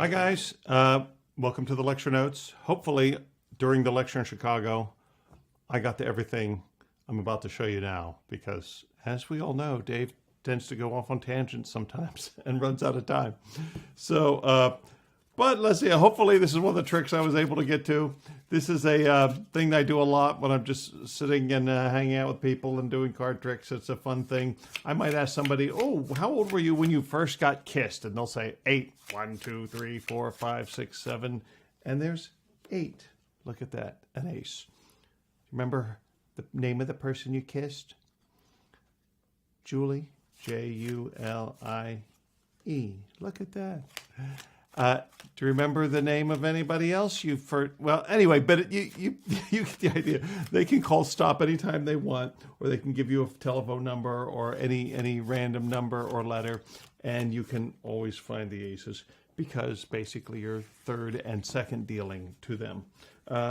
Hi guys, welcome to the lecture notes. Hopefully during the lecture in Chicago, I got to everything I'm about to show you now because as we all know, Dave tends to go off on tangents sometimes and runs out of time. So, but let's see, hopefully this is one of the tricks I was able to get to. This is a thing that I do a lot when I'm just sitting and hanging out with people and doing card tricks. It's a fun thing. I might ask somebody, oh, how old were you when you first got kissed? And they'll say 8. 1, 2, 3, 4, 5, 6, 7. And there's 8. Look at that, an ace. Remember the name of the person you kissed? Julie, Julie. Look at that. Do you remember the name of anybody else you've heard? Well, anyway, but you get the idea. They can call stop anytime they want, or they can give you a telephone number or any random number or letter, and you can always find the aces because basically you're third and second dealing to them.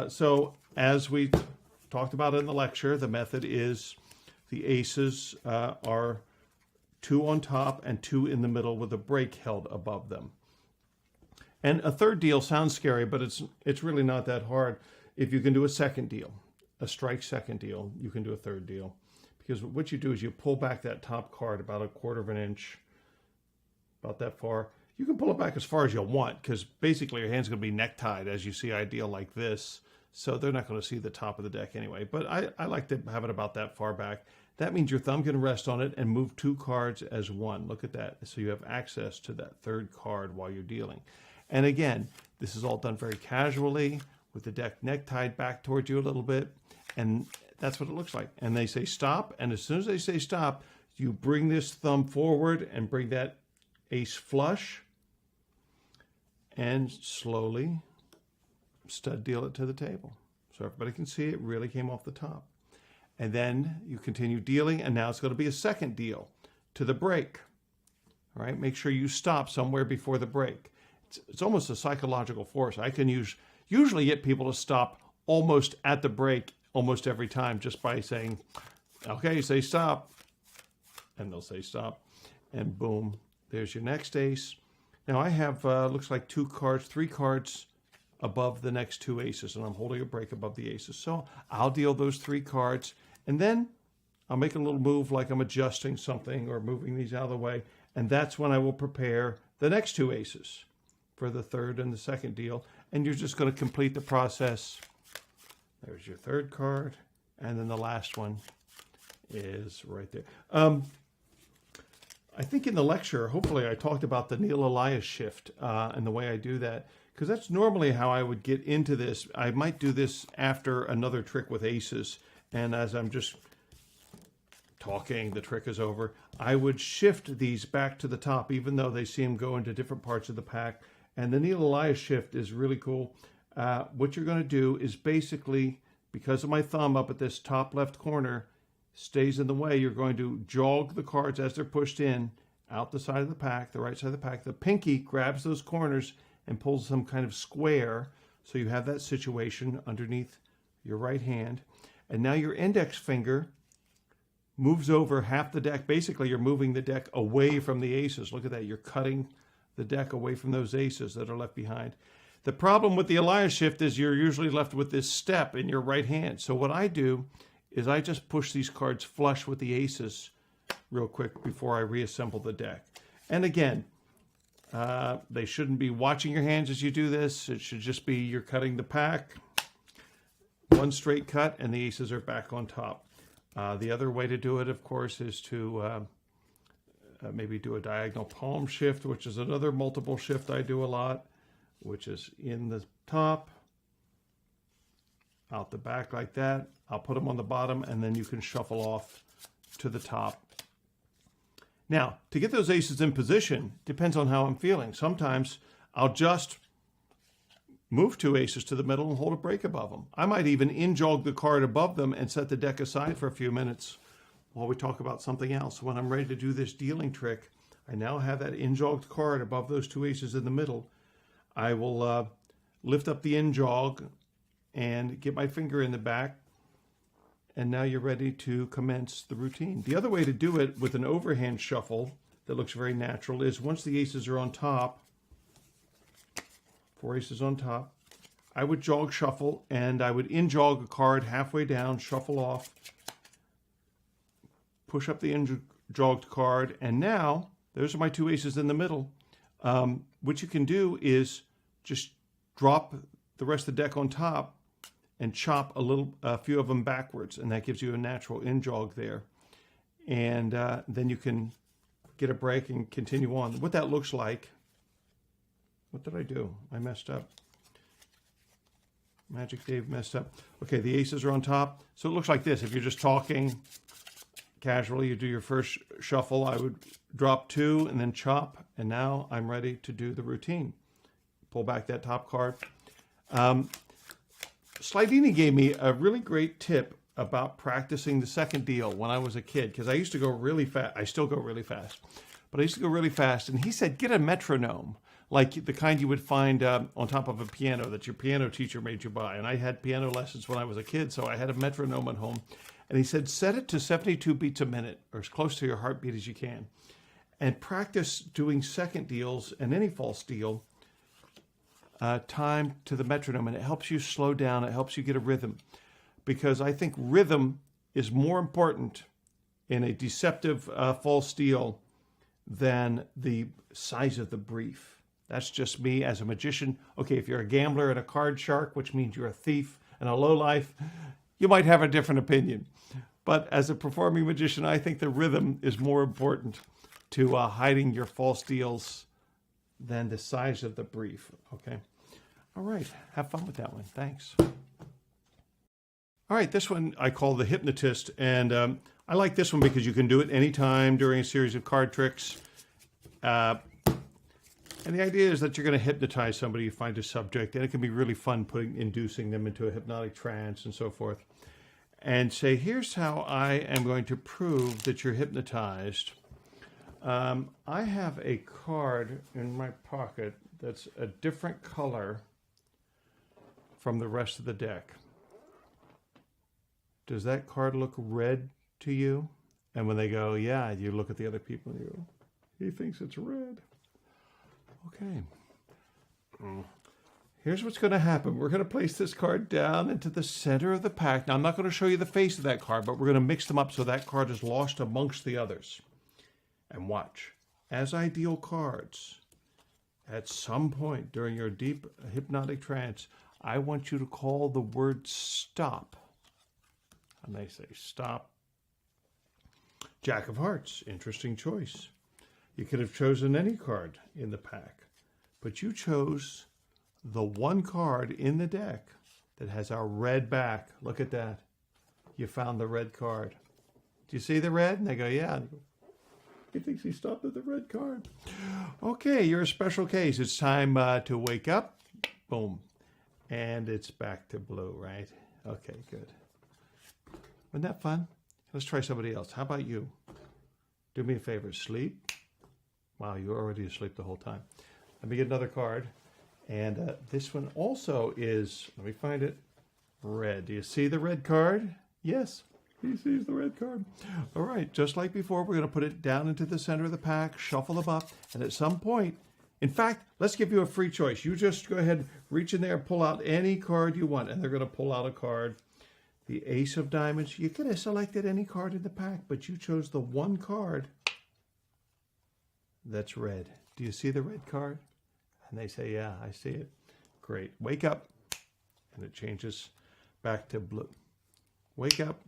So as we talked about in the lecture, the method is the aces are 2 on top and 2 in the middle with a break held above them. And a third deal sounds scary, but it's really not that hard. If you can do a second deal, a strike second deal, you can do a third deal. Because what you do is you pull back that top card about 1/4 of an inch, about that far. You can pull it back as far as you want, because basically your hand's going to be necktied as you see I deal like this. So they're not going to see the top of the deck anyway. But I like to have it about that far back. That means your thumb can rest on it and move 2 cards as one. Look at that. So you have access to that third card while you're dealing. And again, this is all done very casually with the deck necktied back towards you a little bit. And that's what it looks like. And they say stop. And as soon as they say stop, you bring this thumb forward and bring that ace flush and slowly stud deal it to the table. So everybody can see it really came off the top. And then you continue dealing, and now it's going to be a second deal to the break. All right, make sure you stop somewhere before the break. It's almost a psychological force. I can usually get people to stop almost at the break almost every time just by saying, okay, say stop. And they'll say stop. And boom, there's your next ace. Now I have, looks like 3 cards above the next 2 aces, and I'm holding a break above the aces. So I'll deal those 3 cards, and then I'll make a little move like I'm adjusting something or moving these out of the way, and that's when I will prepare the next 2 aces for the third and the second deal, and you're just going to complete the process. There's your third card, and then the last one is right there. I think in the lecture, hopefully I talked about the Neil Elias shift and the way I do that, because that's normally how I would get into this. I might do this after another trick with aces, and as I'm just talking, the trick is over, I would shift these back to the top, even though they seem go into different parts of the pack. And the Neil Elias shift is really cool. What you're going to do is basically, because of my thumb up at this top left corner stays in the way, you're going to jog the cards as they're pushed in out the side of the pack, the right side of the pack. The pinky grabs those corners and pulls some kind of square. So you have that situation underneath your right hand. And now your index finger moves over half the deck. Basically, you're moving the deck away from the aces. Look at that. You're cutting the deck away from those aces that are left behind. The problem with the Elias shift is you're usually left with this step in your right hand. So what I do is I just push these cards flush with the aces real quick before I reassemble the deck. And again, they shouldn't be watching your hands as you do this. It should just be you're cutting the pack, one straight cut, and the aces are back on top. The other way to do it, of course, is to maybe do a diagonal palm shift, which is another multiple shift I do a lot, which is in the top, out the back like that. I'll put them on the bottom, and then you can shuffle off to the top. Now, to get those aces in position, depends on how I'm feeling. Sometimes I'll just move 2 aces to the middle and hold a break above them. I might even in-jog the card above them and set the deck aside for a few minutes while we talk about something else. When I'm ready to do this dealing trick, I now have that in-jogged card above those 2 aces in the middle. I will lift up the in-jog and get my finger in the back, and now you're ready to commence the routine. The other way to do it with an overhand shuffle that looks very natural is once the aces are on top, 4 aces on top. I would jog shuffle, and I would in-jog a card halfway down, shuffle off, push up the in-jogged card, and now, those are my 2 aces in the middle. What you can do is just drop the rest of the deck on top and chop a few of them backwards, and that gives you a natural in-jog there. And then you can get a break and continue on. What that looks like, what did I do? I messed up. Magic Dave messed up. Okay, the aces are on top. So it looks like this. If you're just talking casually, you do your first shuffle. I would drop 2 and then chop. And now I'm ready to do the routine. Pull back that top card. Slidini gave me a really great tip about practicing the second deal when I was a kid, because I used to go really fast. I still go really fast, but I used to go really fast. And he said, get a metronome, like the kind you would find on top of a piano that your piano teacher made you buy. And I had piano lessons when I was a kid, so I had a metronome at home. And he said, set it to 72 beats a minute, or as close to your heartbeat as you can, and practice doing second deals and any false deal time to the metronome. And it helps you slow down. It helps you get a rhythm, because I think rhythm is more important in a deceptive false deal than the size of the brief. That's just me as a magician. Okay, if you're a gambler and a card shark, which means you're a thief and a lowlife, you might have a different opinion. But as a performing magician, I think the rhythm is more important to hiding your false deals than the size of the brief. Okay. All right. Have fun with that one. Thanks. All right. This one I call the Hypnotist. And I like this one because you can do it anytime during a series of card tricks. And the idea is that you're going to hypnotize somebody, you find a subject, and it can be really fun inducing them into a hypnotic trance and so forth. And say, here's how I am going to prove that you're hypnotized. I have a card in my pocket that's a different color from the rest of the deck. Does that card look red to you? And when they go, yeah, you look at the other people and you go, he thinks it's red. Okay. Here's what's going to happen. We're going to place this card down into the center of the pack. Now, I'm not going to show you the face of that card, but we're going to mix them up so that card is lost amongst the others. And watch. As I deal cards, at some point during your deep hypnotic trance, I want you to call the word stop. And they say, stop. Jack of Hearts, interesting choice. You could have chosen any card in the pack, but you chose the one card in the deck that has our red back. Look at that. You found the red card. Do you see the red? And they go, yeah. They go, he thinks he stopped at the red card. Okay, you're a special case. It's time to wake up. Boom. And it's back to blue, right? Okay, good. Wasn't that fun? Let's try somebody else. How about you? Do me a favor. Sleep. Wow, you're already asleep the whole time. Let me get another card. And this one also is, let me find it, red. Do you see the red card? Yes, he sees the red card. All right, just like before, we're going to put it down into the center of the pack, shuffle them up, and at some point, in fact, let's give you a free choice. You just go ahead, reach in there, and pull out any card you want, and they're going to pull out a card. The Ace of Diamonds. You could have selected any card in the pack, but you chose the one card that's red. Do you see the red card? And they say, yeah, I see it. Great. Wake up. And it changes back to blue. Wake up.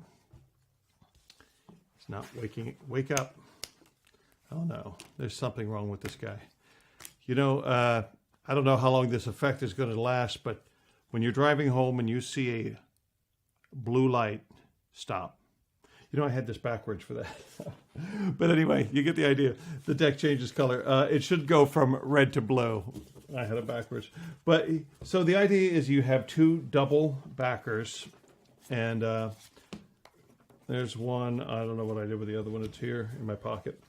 It's not waking. Wake up. Oh, no. There's something wrong with this guy. You know, I don't know how long this effect is going to last, but when you're driving home and you see a blue light, stop. You know, I had this backwards for that. But anyway, you get the idea. The deck changes color. It should go from red to blue. I had it backwards. But so the idea is you have two double backers. And there's one. I don't know what I did with the other one. It's here in my pocket.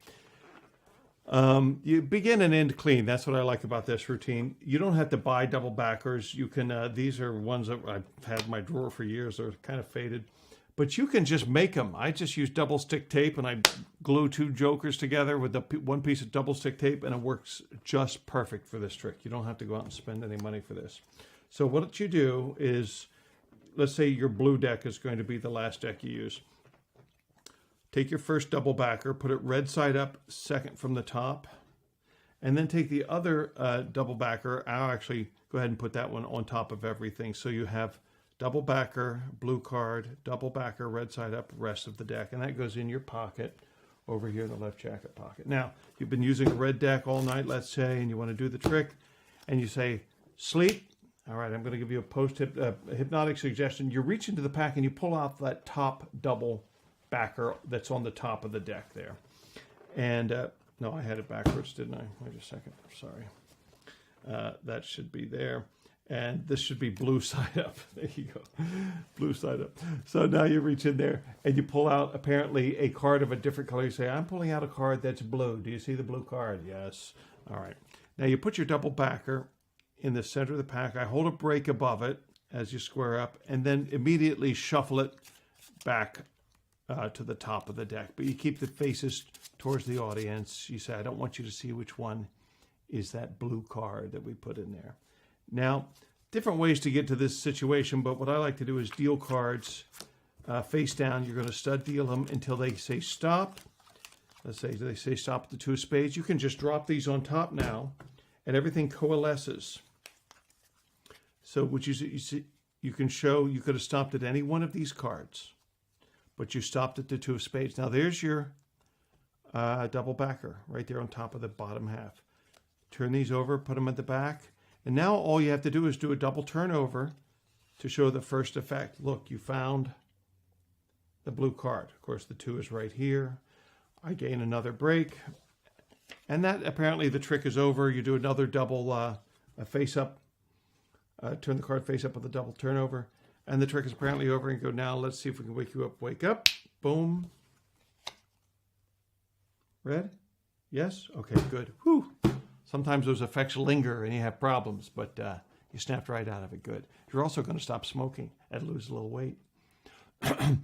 You begin and end clean. That's what I like about this routine. You don't have to buy double backers. You can. These are ones that I've had in my drawer for years. They're kind of faded. But you can just make them. I just use double stick tape, and I glue 2 jokers together with one piece of double stick tape, and it works just perfect for this trick. You don't have to go out and spend any money for this. So what you do is, let's say your blue deck is going to be the last deck you use. Take your first double backer, put it red side up, second from the top, and then take the other double backer. I'll actually go ahead and put that one on top of everything. So you have double backer, blue card, double backer, red side up, rest of the deck. And that goes in your pocket over here in the left jacket pocket. Now, you've been using a red deck all night, let's say, and you want to do the trick, and you say, sleep. All right, I'm going to give you a hypnotic suggestion. You reach into the pack and you pull out that top double backer that's on the top of the deck there. And, no, I had it backwards, didn't I? Wait a second, sorry. That should be there. And this should be blue side up. There you go. Blue side up. So now you reach in there and you pull out apparently a card of a different color. You say, I'm pulling out a card that's blue. Do you see the blue card? Yes. All right. Now you put your double backer in the center of the pack. I hold a break above it as you square up and then immediately shuffle it back to the top of the deck. But you keep the faces towards the audience. You say, I don't want you to see which one is that blue card that we put in there. Now, different ways to get to this situation, but what I like to do is deal cards face down. You're going to stud deal them until they say stop. Let's say they say stop at the 2 of spades. You can just drop these on top now, and everything coalesces. So what you see, you can show you could have stopped at any one of these cards, but you stopped at the 2 of spades. Now there's your double backer right there on top of the bottom half. Turn these over, put them at the back. And now all you have to do is do a double turnover to show the first effect. Look, you found the blue card. Of course, the 2 is right here. I gain another break. And that apparently the trick is over. You do another double face up. Turn the card face up with a double turnover. And the trick is apparently over. And go, now let's see if we can wake you up. Wake up. Boom. Red? Yes? Okay, good. Whew. Sometimes those effects linger and you have problems, but you snapped right out of it. Good. You're also going to stop smoking and lose a little weight. How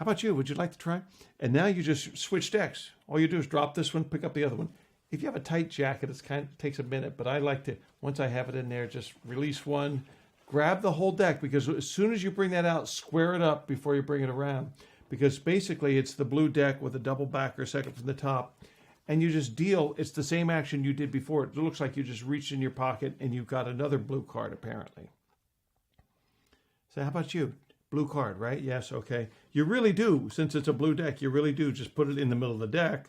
about you? Would you like to try? And now you just switch decks. All you do is drop this one, pick up the other one. If you have a tight jacket, it takes a minute, but I like to, once I have it in there, just release one, grab the whole deck, because as soon as you bring that out, square it up before you bring it around. Because basically it's the blue deck with a double backer second from the top. And you just deal, it's the same action you did before. It looks like you just reached in your pocket and you've got another blue card, apparently. So how about you? Blue card, right? Yes, okay. You really do, since it's a blue deck, you really do just put it in the middle of the deck.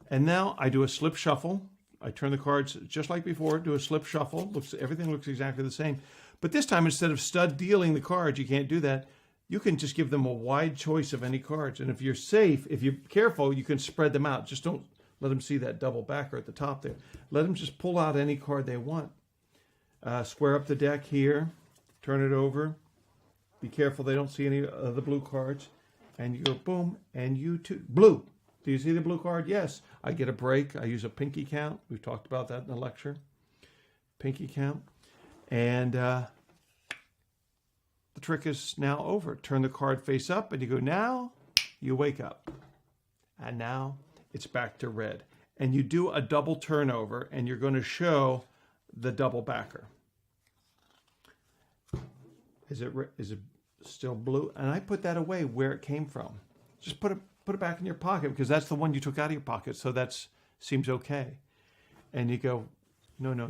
And now I do a slip shuffle. I turn the cards just like before, do a slip shuffle. Everything looks exactly the same. But this time, instead of stud dealing the cards, you can't do that. You can just give them a wide choice of any cards. And if you're safe, if you're careful, you can spread them out. Just don't let them see that double backer at the top there. Let them just pull out any card they want. Square up the deck here. Turn it over. Be careful they don't see any of the blue cards. And you go boom, and you too. Blue. Do you see the blue card? Yes. I get a break. I use a pinky count. We've talked about that in the lecture. Pinky count. And the trick is now over. Turn the card face up, and you go, now you wake up. And now it's back to red. And you do a double turnover, and you're going to show the double backer. Is it still blue? And I put that away where it came from. Just put it back in your pocket, because that's the one you took out of your pocket, so that seems okay. And you go, no,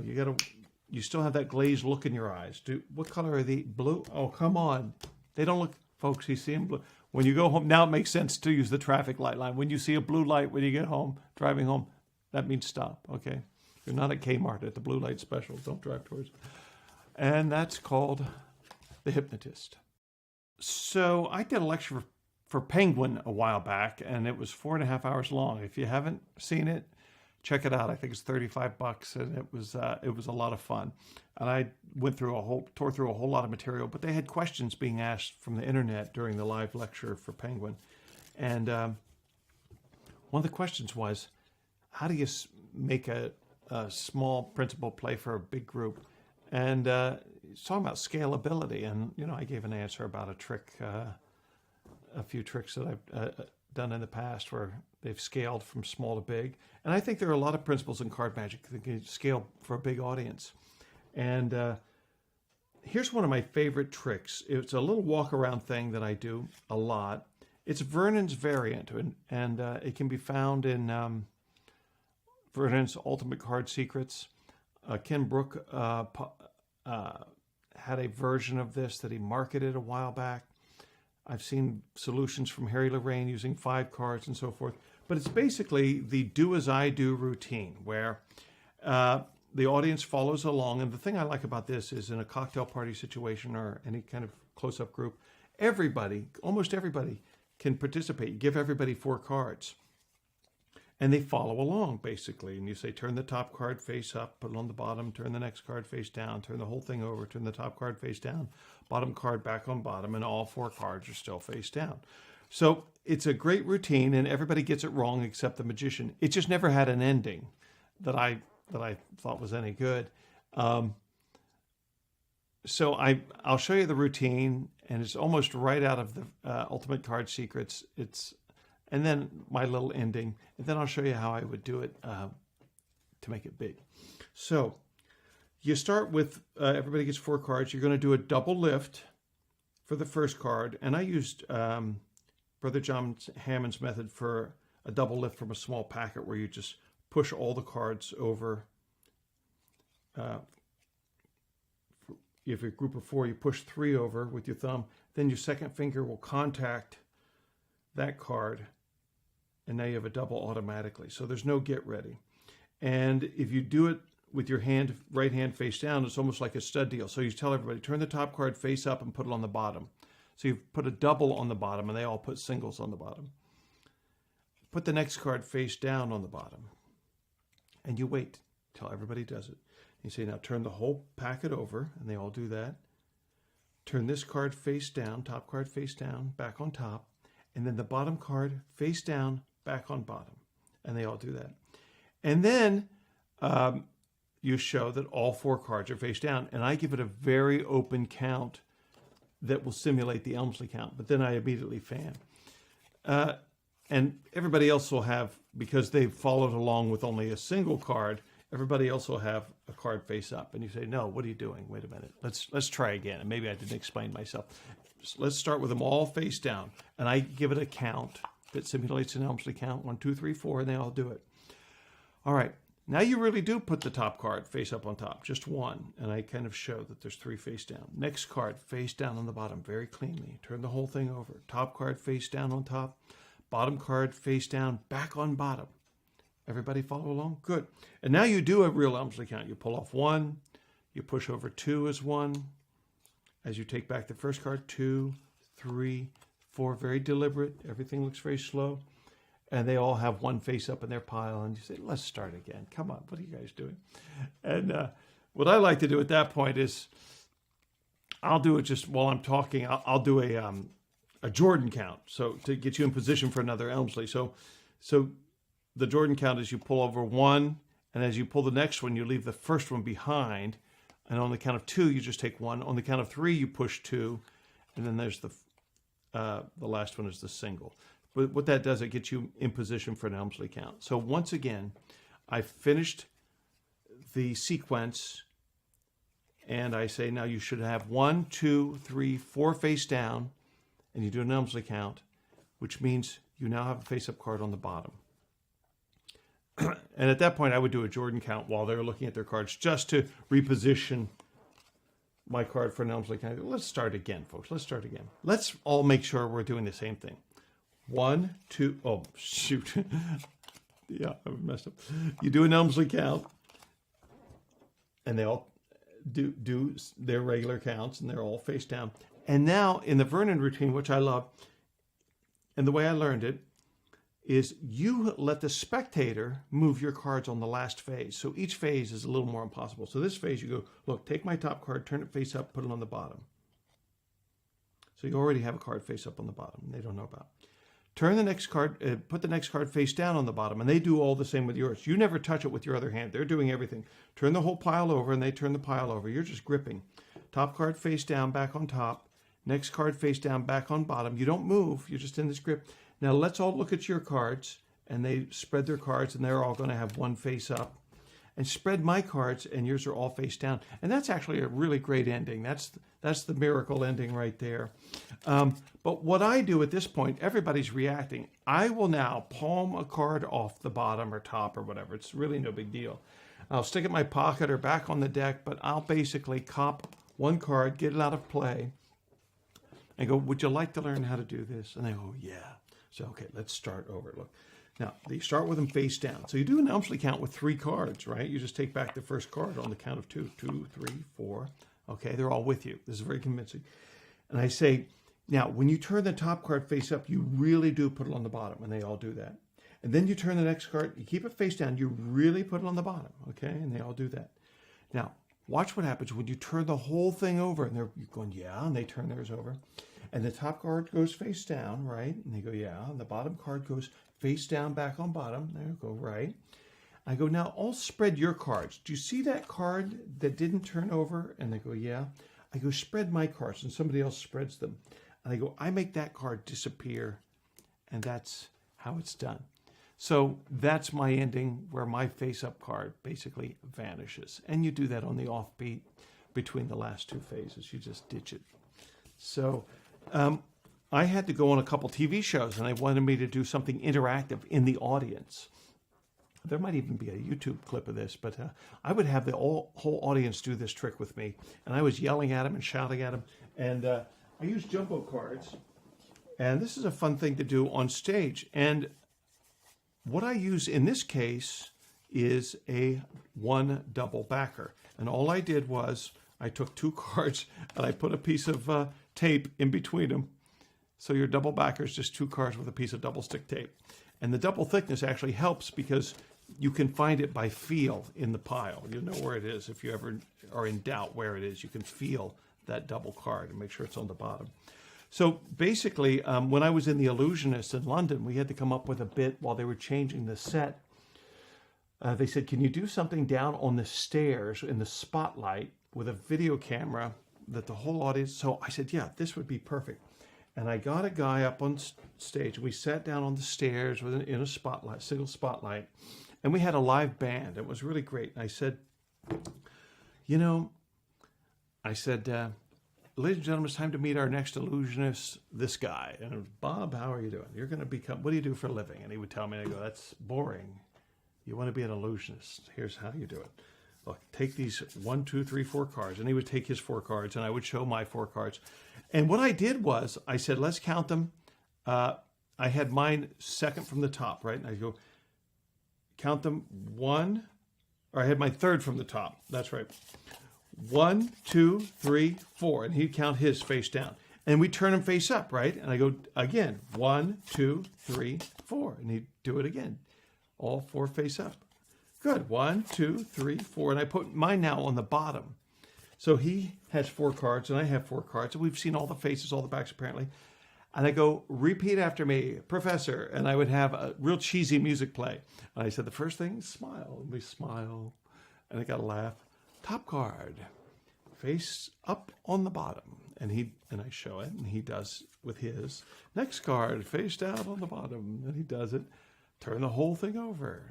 you still have that glazed look in your eyes. What color are the blue? Oh, come on. They don't look, folks, you see them blue. When you go home, now it makes sense to use the traffic light line. When you see a blue light when you get home, driving home, that means stop, okay? You're not at Kmart at the blue light special. Don't drive towards it. And that's called The Hypnotist. So I did a lecture for Penguin a while back, and it was 4.5 hours long. If you haven't seen it, check it out. I think it's $35, and it was a lot of fun. And I tore through a whole lot of material, but they had questions being asked from the internet during the live lecture for Penguin. And one of the questions was, how do you make a small principal play for a big group? And it's talking about scalability. And, I gave an answer about a trick few tricks that I've done in the past where they've scaled from small to big. And I think there are a lot of principles in card magic that can scale for a big audience. And here's one of my favorite tricks. It's a little walk around thing that I do a lot. It's Vernon's Variant, and it can be found in Vernon's Ultimate Card Secrets. Ken Brook had a version of this that he marketed a while back. I've seen solutions from Harry Lorraine using 5 cards and so forth. But it's basically the do as I do routine where the audience follows along. And the thing I like about this is in a cocktail party situation or any kind of close-up group, everybody, almost everybody, can participate. Give everybody 4 cards. And they follow along, basically. And you say, turn the top card face up, put it on the bottom, turn the next card face down, turn the whole thing over, turn the top card face down, bottom card back on bottom, and all 4 cards are still face down. So it's a great routine, and everybody gets it wrong except the magician. It just never had an ending that I thought was any good. So I'll show you the routine, and it's almost right out of the Ultimate Card Secrets. And then my little ending, and then I'll show you how I would do it to make it big. So you start with, everybody gets 4 cards. You're going to do a double lift for the first card. And I used Brother John Hamman's method for a double lift from a small packet where you just push all the cards over. If you're a group of 4, you push 3 over with your thumb. Then your second finger will contact that card. And now you have a double automatically. So there's no get ready. And if you do it with your right hand face down, it's almost like a stud deal. So you tell everybody, turn the top card face up and put it on the bottom. So you put a double on the bottom, and they all put singles on the bottom. Put the next card face down on the bottom. And you wait till everybody does it. You say, now turn the whole packet over, and they all do that. Turn this card face down, top card face down, back on top. And then the bottom card face down, back on bottom. And they all do that. And then you show that all 4 cards are face down. And I give it a very open count that will simulate the Elmsley count. But then I immediately fan. And everybody else will have, because they've followed along with only a single card, everybody else will have a card face up. And you say, no, what are you doing? Wait a minute. Let's try again. And maybe I didn't explain myself. Let's start with them all face down. And I give it a count that simulates an Elmsley count. 1, 2, 3, 4, and they all do it. All right. Now you really do put the top card face up on top, just 1. And I kind of show that there's 3 face down. Next card face down on the bottom, very cleanly. Turn the whole thing over. Top card face down on top. Bottom card face down, back on bottom. Everybody follow along? Good. And now you do a real Elmsley count. You pull off 1. You push over 2 as 1. As you take back the first card, 2, 3, 4, very deliberate. Everything looks very slow. And they all have 1 face up in their pile. And you say, let's start again. Come on, what are you guys doing? And what I like to do at that point is, I'll do it just while I'm talking. I'll do a Jordan count. So to get you in position for another Elmsley. So the Jordan count is you pull over 1. And as you pull the next one, you leave the first one behind. And on the count of 2, you just take 1. On the count of 3, you push 2. And then there's the last one is the single. But what that does, it gets you in position for an Elmsley count. So once again, I finished the sequence. And I say, now you should have 1, 2, 3, 4 face down. And you do an Elmsley count, which means you now have a face-up card on the bottom. And at that point, I would do a Jordan count while they're looking at their cards just to reposition my card for an Elmsley count. Let's start again, folks. Let's start again. Let's all make sure we're doing the same thing. 1, 2, oh, shoot. Yeah, I messed up. You do an Elmsley count, and they all do their regular counts, and they're all face down. And now in the Vernon routine, which I love, and the way I learned it, is you let the spectator move your cards on the last phase. So each phase is a little more impossible. So this phase, you go, look, take my top card, turn it face up, put it on the bottom. So you already have a card face up on the bottom. They don't know about. Turn the next card, put the next card face down on the bottom, and they do all the same with yours. You never touch it with your other hand. They're doing everything. Turn the whole pile over, and they turn the pile over. You're just gripping. Top card face down, back on top. Next card face down, back on bottom. You don't move. You're just in this grip. Now let's all look at your cards. And they spread their cards, and they're all going to have one face up. And spread my cards, and yours are all face down. And that's actually a really great ending. That's the miracle ending right there. But what I do at this point, everybody's reacting. I will now palm a card off the bottom or top or whatever. It's really no big deal. I'll stick it in my pocket or back on the deck, but I'll basically cop one card, get it out of play, and go, would you like to learn how to do this? And they go, yeah. So, okay, let's start over. Look. Now, you start with them face down. So you do an Elmsley count with 3 cards, right? You just take back the first card on the count of 2. 2, 3, 4. Okay, they're all with you. This is very convincing. And I say, now, when you turn the top card face up, you really do put it on the bottom, and they all do that. And then you turn the next card, you keep it face down, you really put it on the bottom, okay? And they all do that. Now, watch what happens when you turn the whole thing over, and they're going, yeah, and they turn theirs over. And the top card goes face down, right? And they go, yeah. And the bottom card goes face down, back on bottom. There you go, right. I go, now I'll spread your cards. Do you see that card that didn't turn over? And they go, yeah. I go, spread my cards. And somebody else spreads them. And I go, I make that card disappear. And that's how it's done. So that's my ending where my face-up card basically vanishes. And you do that on the offbeat between the last 2 phases. You just ditch it. So I had to go on a couple TV shows, and they wanted me to do something interactive in the audience. There might even be a YouTube clip of this, but I would have the whole audience do this trick with me. And I was yelling at them and shouting at them. And I used jumbo cards. And this is a fun thing to do on stage. And what I use in this case is a 1 double backer. And all I did was I took 2 cards and I put a piece of tape in between them. So your double backer is just 2 cards with a piece of double stick tape. And the double thickness actually helps because you can find it by feel in the pile. You know where it is. If you ever are in doubt where it is, you can feel that double card and make sure it's on the bottom. So basically, when I was in The Illusionist in London, we had to come up with a bit while they were changing the set. They said, can you do something down on the stairs in the spotlight with a video camera that the whole audience... So I said, yeah, this would be perfect. And I got a guy up on stage. We sat down on the stairs in a spotlight, single spotlight, and we had a live band. It was really great. And I said, ladies and gentlemen, it's time to meet our next illusionist, this guy. And it was, Bob, how are you doing? You're going to become, what do you do for a living? And he would tell me, and I go, that's boring. You want to be an illusionist. Here's how you do it. Look, take these 1, 2, 3, 4 cards. And he would take his 4 cards, and I would show my 4 cards. And what I did was, I said, let's count them. I had mine second from the top, right? And I go, count them 1, or I had my third from the top. That's right. 1, 2, 3, 4. And he'd count his face down. And we turn them face up, right? And I go, again, 1, 2, 3, 4. And he'd do it again. All 4 face up. Good. 1, 2, 3, 4. And I put mine now on the bottom. So he has 4 cards and I have 4 cards. And we've seen all the faces, all the backs apparently. And I go, repeat after me, Professor. And I would have a real cheesy music play. And I said, the first thing, smile. And we smile. And I got a laugh. Top card. Face up on the bottom. And I show it. And he does with his. Next card, face down on the bottom. And he does it. Turn the whole thing over.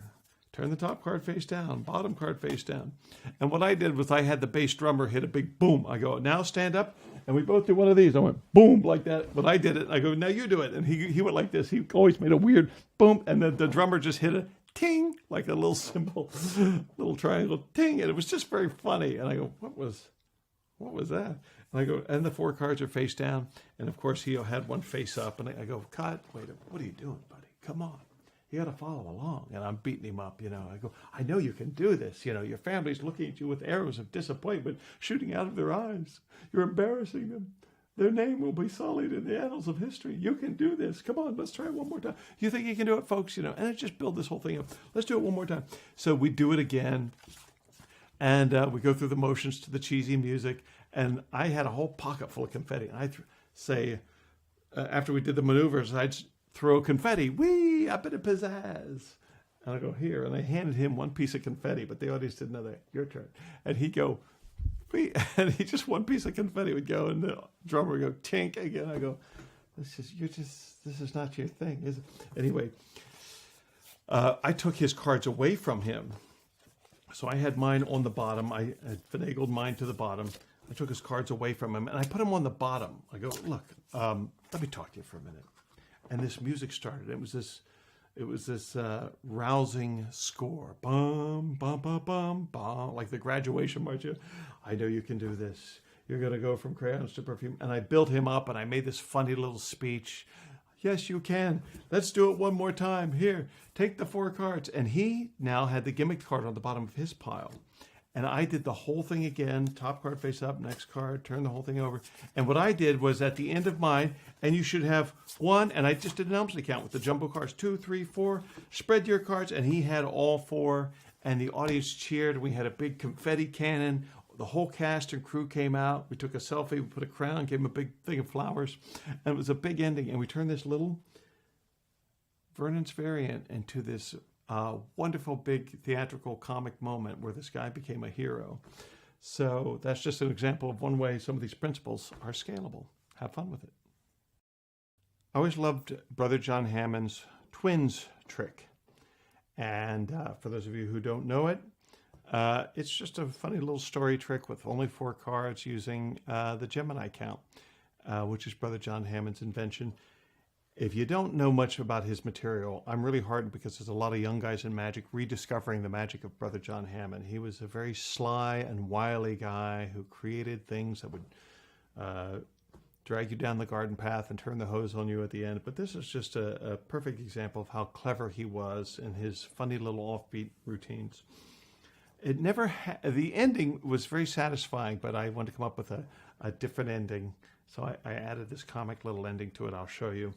Turn the top card face down, bottom card face down. And what I did was I had the bass drummer hit a big boom. I go, now stand up. And we both did one of these. I went boom like that. But I did it. I go, now you do it. And he went like this. He always made a weird boom. And then the drummer just hit a ting, like a little symbol, little triangle, ting. And it was just very funny. And I go, what was that? And I go, and the 4 cards are face down. And of course, he had one face up. And I go, cut, wait, what are you doing, buddy? Come on. You got to follow along. And I'm beating him up, I go, I know you can do this. Your family's looking at you with arrows of disappointment shooting out of their eyes. You're embarrassing them. Their name will be sullied in the annals of history. You can do this. Come on, let's try it one more time. You think you can do it, folks? And I just build this whole thing up. Let's do it one more time. So we do it again. And we go through the motions to the cheesy music. And I had a whole pocket full of confetti. And I'd say, after we did the maneuvers, I'd throw confetti, wee, up in a pizzazz. And I go, here. And I handed him one piece of confetti, but the audience didn't know that. Your turn. And he'd go, And he just one piece of confetti would go, and the drummer would go tink again. I go, this is not your thing, is it? Anyway, I took his cards away from him. So I had mine on the bottom. I had finagled mine to the bottom. I took his cards away from him, and I put them on the bottom. I go, look, let me talk to you for a minute. And this music started. It was this rousing score. Bum, bum, bum, bum, bum, like the graduation march. I know you can do this. You're going to go from crayons to perfume. And I built him up, and I made this funny little speech. Yes, you can. Let's do it one more time. Here, take the 4 cards. And he now had the gimmick card on the bottom of his pile. And I did the whole thing again, top card face up, next card, turn the whole thing over. And what I did was at the end of mine, and you should have 1, and I just did an Elmsley count with the jumbo cards, 2, 3, 4, spread your cards, and he had all 4, and the audience cheered, and we had a big confetti cannon. The whole cast and crew came out. We took a selfie, we put a crown, gave him a big thing of flowers, and it was a big ending. And we turned this little Vernon's Variant into this wonderful big theatrical comic moment where this guy became a hero. So that's just an example of one way some of these principles are scalable. Have fun with it. I always loved Brother John Hamman's twins trick. And for those of you who don't know it, it's just a funny little story trick with only 4 cards using the Gemini count, which is Brother John Hamman's invention. If you don't know much about his material, I'm really heartened because there's a lot of young guys in magic rediscovering the magic of Brother John Hamman. He was a very sly and wily guy who created things that would drag you down the garden path and turn the hose on you at the end. But this is just a perfect example of how clever he was in his funny little offbeat routines. It never the ending was very satisfying, but I wanted to come up with a different ending. So I added this comic little ending to it. I'll show you.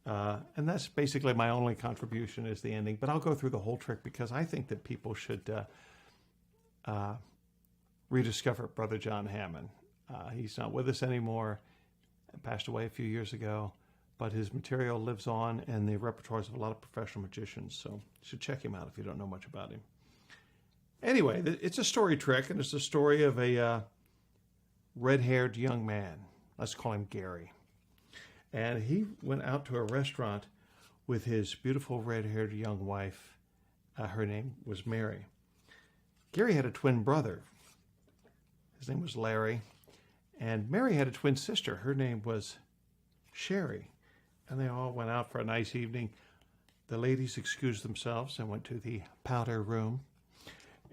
And that's basically my only contribution is the ending. But I'll go through the whole trick because I think that people should rediscover Brother John Hamman. He's not with us anymore. Passed away a few years ago. But his material lives on in the repertoires of a lot of professional magicians. So you should check him out if you don't know much about him. Anyway, it's a story trick, and it's the story of a red-haired young man. Let's call him Gary. And he went out to a restaurant with his beautiful red-haired young wife. Her name was Mary. Gary had a twin brother. His name was Larry. And Mary had a twin sister. Her name was Sherry. And they all went out for a nice evening. The ladies excused themselves and went to the powder room.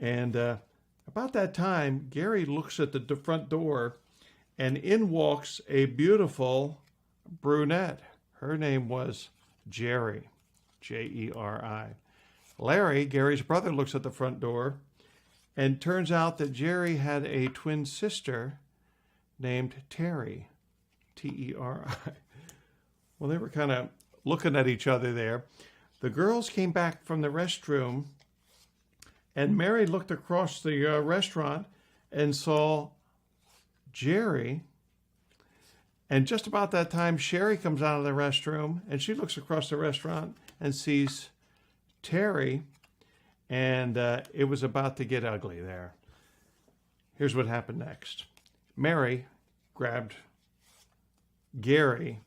And about that time, Gary looks at the front door, and in walks a beautiful brunette. Her name was Jerry, Jeri. Larry, Gary's brother, looks at the front door, and turns out that Jerry had a twin sister named Terry, Teri. Well, they were kind of looking at each other there. The girls came back from the restroom, and Mary looked across the restaurant and saw Jerry. And just about that time, Sherry comes out of the restroom, and she looks across the restaurant and sees Terry, and it was about to get ugly there. Here's what happened next. Mary grabbed Gary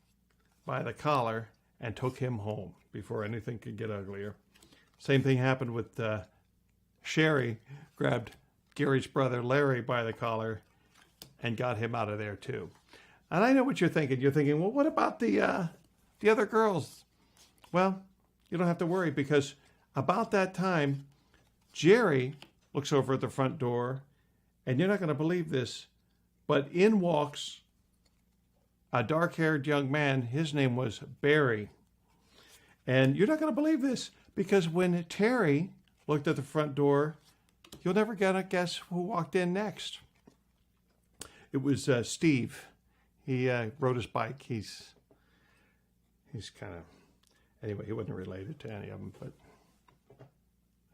by the collar and took him home before anything could get uglier. Same thing happened with Sherry grabbed Gary's brother Larry by the collar and got him out of there too. And I know what you're thinking. You're thinking, well, what about the other girls? Well, you don't have to worry because about that time, Jerry looks over at the front door, and you're not going to believe this, but in walks a dark-haired young man. His name was Barry. And you're not going to believe this because when Terry looked at the front door, you'll never gonna guess who walked in next. It was Steve. He rode his bike. He's kind of, anyway, he wasn't related to any of them, but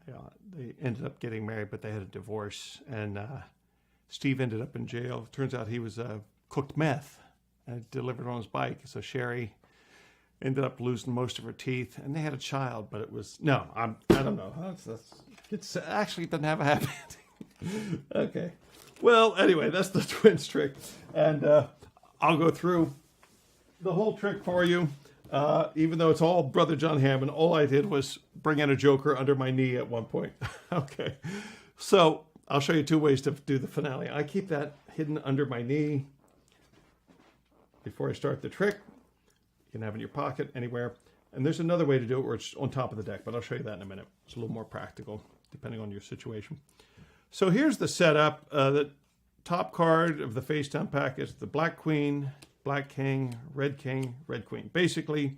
yeah, they ended up getting married, but they had a divorce, and Steve ended up in jail. Turns out he was cooked meth and delivered on his bike. So Sherry ended up losing most of her teeth, and they had a child, but it was, no, I don't know. It actually doesn't have a happy ending. Okay. Well, anyway, that's the twins trick. And I'll go through the whole trick for you. Even though it's all Brother John Hamman, all I did was bring in a joker under my knee at one point. Okay. So I'll show you two ways to do the finale. I keep that hidden under my knee before I start the trick. You can have it in your pocket, anywhere. And there's another way to do it where it's on top of the deck, but I'll show you that in a minute. It's a little more practical, depending on your situation. So here's the setup. The top card of the face down pack is the Black Queen, Black King, Red Queen. Basically,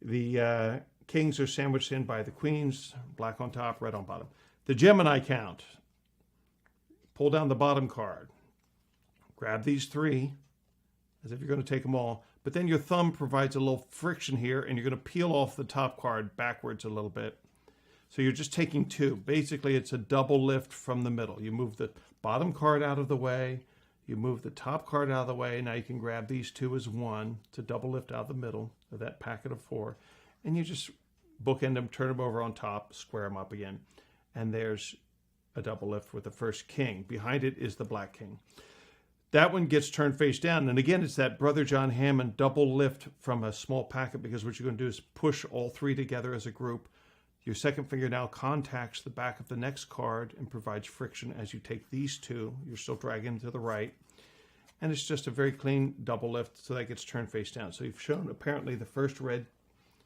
the kings are sandwiched in by the queens, black on top, red on bottom. The Gemini count. Pull down the bottom card. Grab these three, as if you're going to take them all. But then your thumb provides a little friction here, and you're going to peel off the top card backwards a little bit. So you're just taking two. Basically, it's a double lift from the middle. You move the bottom card out of the way. You move the top card out of the way. Now you can grab these two as one to double lift out of the middle of that packet of four. And you just bookend them, turn them over on top, square them up again. And there's a double lift with the first king. Behind it is the Black King. That one gets turned face down. And again, it's that Brother John Hamman double lift from a small packet, because what you're going to do is push all three together as a group. Your second finger now contacts the back of the next card and provides friction as you take these two. You're still dragging to the right. And it's just a very clean double lift, so that gets turned face down. So you've shown apparently the first Red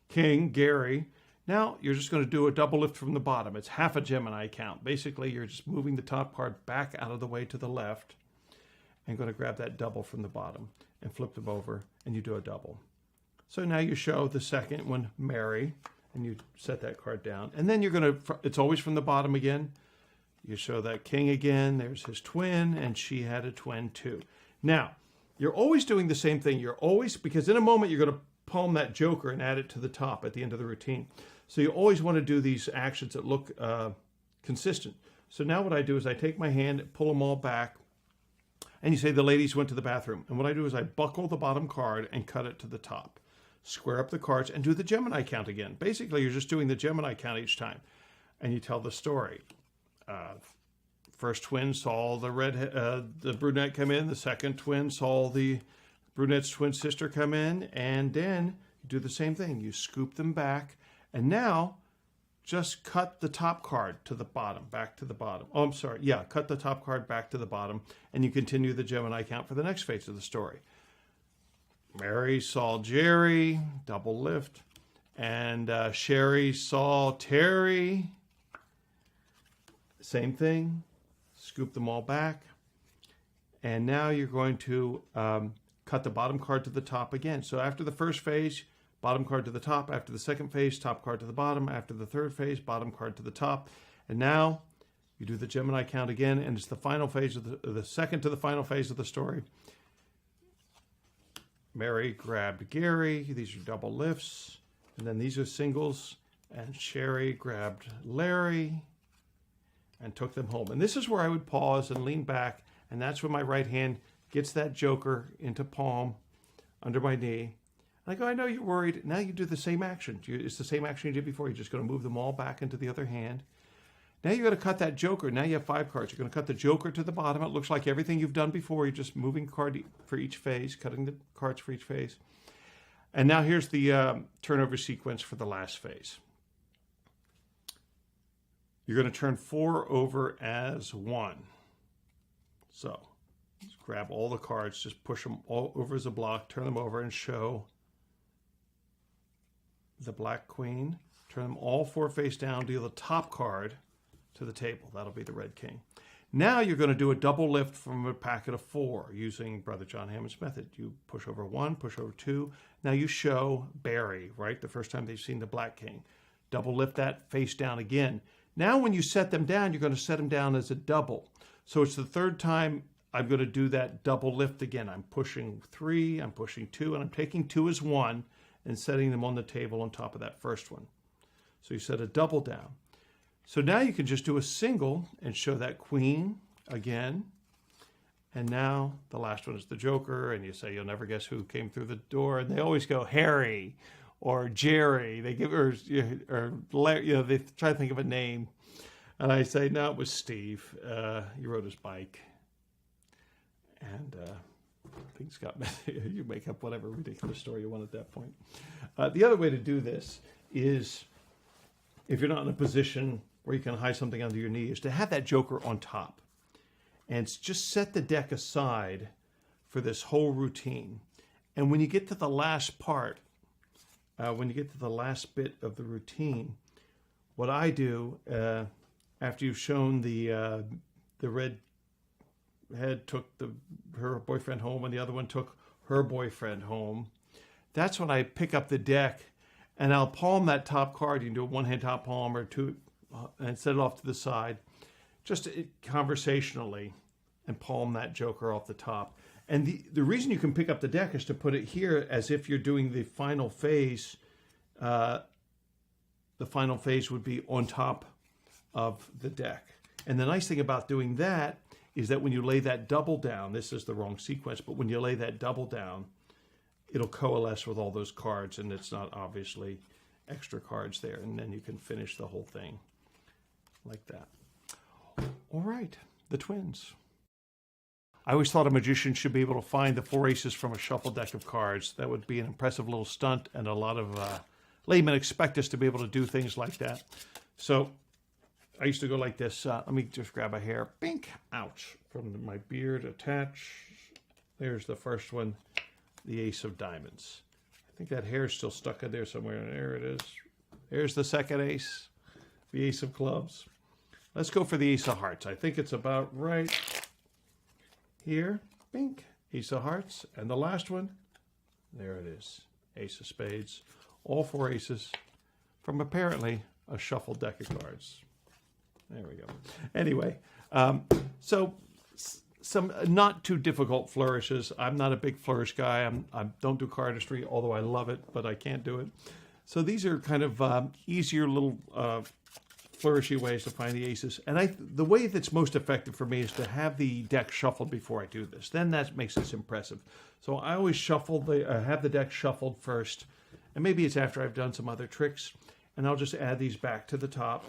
King, Gary. Now you're just going to do a double lift from the bottom. It's half a Gemini count. Basically, you're just moving the top card back out of the way to the left and going to grab that double from the bottom and flip them over, and you do a double. So now you show the second one, Mary, and you set that card down. And then you're going to, it's always from the bottom again. You show that king again. There's his twin, and she had a twin too. Now, you're always doing the same thing. You're always, because in a moment you're going to palm that joker and add it to the top at the end of the routine. So you always want to do these actions that look consistent. So now what I do is I take my hand, pull them all back, and you say the ladies went to the bathroom. And what I do is I buckle the bottom card and cut it to the top. Square up the cards and do the Gemini count again. Basically, you're just doing the Gemini count each time. And you tell the story. First twin saw the brunette come in. The second twin saw the brunette's twin sister come in. And then you do the same thing. You scoop them back. And now, just cut the top card to the bottom, back to the bottom. Oh, I'm sorry. Yeah, cut the top card back to the bottom, and you continue the Gemini count for the next phase of the story. Mary saw Jerry, double lift, and Sherry saw Terry. Same thing, scoop them all back. And now you're going to cut the bottom card to the top again. So after the first phase, bottom card to the top. After the second phase, top card to the bottom. After the third phase, bottom card to the top. And now you do the Gemini count again, and it's the final phase of the second to the final phase of the story. Mary grabbed Gary. These are double lifts. And then these are singles. And Sherry grabbed Larry and took them home. And this is where I would pause and lean back, and that's when my right hand gets that joker into palm under my knee. I go, I know you're worried. Now you do the same action. It's the same action you did before. You're just going to move them all back into the other hand. Now you're going to cut that joker. Now you have 5 cards. You're going to cut the joker to the bottom. It looks like everything you've done before. You're just moving card for each phase, cutting the cards for each phase. And now here's the turnover sequence for the last phase. You're going to turn 4 over as 1. So just grab all the cards, just push them all over as a block, turn them over and show the Black Queen. Turn them all 4 face down, deal the top card to the table. That'll be the Red King. Now you're going to do a double lift from a packet of 4 using Brother John Hamman's method. You push over 1, push over 2. Now you show Barry, right? The first time they've seen the Black King. Double lift that face down again. Now when you set them down, you're going to set them down as a double. So it's the third time I'm going to do that double lift again. I'm pushing 3, I'm pushing 2, and I'm taking 2 as 1 and setting them on the table on top of that first one. So you set a double down. So now you can just do a single and show that queen again. And now the last one is the joker, and you say you'll never guess who came through the door. And they always go Harry or Jerry. They give or Larry, they try to think of a name. And I say, no, it was Steve. He rode his bike. And things got messy. You make up whatever ridiculous story you want at that point. The other way to do this is, if you're not in a position where you can hide something under your knee, is to have that joker on top. And just set the deck aside for this whole routine. And when you get to the last part, when you get to the last bit of the routine, what I do, after you've shown the red head took her boyfriend home and the other one took her boyfriend home, that's when I pick up the deck and I'll palm that top card. You can do a one-hand top palm or two, and set it off to the side, just conversationally, and palm that joker off the top. And the reason you can pick up the deck is to put it here as if you're doing the final phase. The final phase would be on top of the deck. And the nice thing about doing that is that when you lay that double down, this is the wrong sequence, but when you lay that double down, it'll coalesce with all those cards, and it's not obviously extra cards there. And then you can finish the whole thing like that. All right, the twins. I always thought a magician should be able to find the 4 aces from a shuffled deck of cards. That would be an impressive little stunt, and a lot of laymen expect us to be able to do things like that. So I used to go like this. Let me just grab a hair. Bink. Ouch. From my beard, attach. There's the first one, the ace of diamonds. I think that hair's still stuck in there somewhere. There it is. There's the second ace, the ace of clubs. Let's go for the ace of hearts. I think it's about right here. Bink. Ace of hearts. And the last one, there it is. Ace of spades. All 4 aces from apparently a shuffled deck of cards. There we go. Anyway, so some not too difficult flourishes. I'm not a big flourish guy. I don't do cardistry, although I love it, but I can't do it. So these are kind of easier little flourishy ways to find the aces. And the way that's most effective for me is to have the deck shuffled before I do this. Then that makes this impressive. So I always shuffle have the deck shuffled first, and maybe it's after I've done some other tricks, and I'll just add these back to the top.